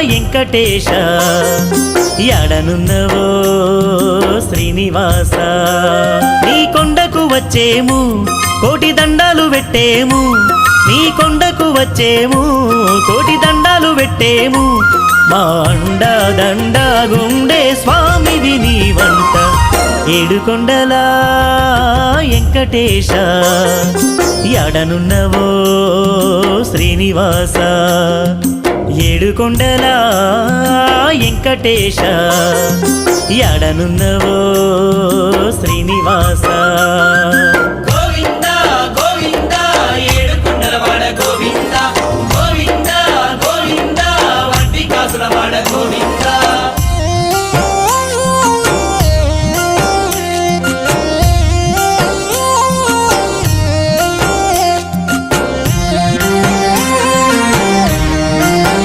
వెంకటేశ ఎడనున్నవో శ్రీనివాస నీ కొండకు వచ్చేము కోటి దండాలు పెట్టేము నీ కొండకు వచ్చేము కోటి దండాలు పెట్టేము మా అండా దండా గుండే స్వామివి నీ వంట ఏడుకొండల వెంకటేశ ఎడనున్నవో శ్రీనివాస ఏడుకొండల వెంకటేశ ఎడనున్నవో శ్రీనివాస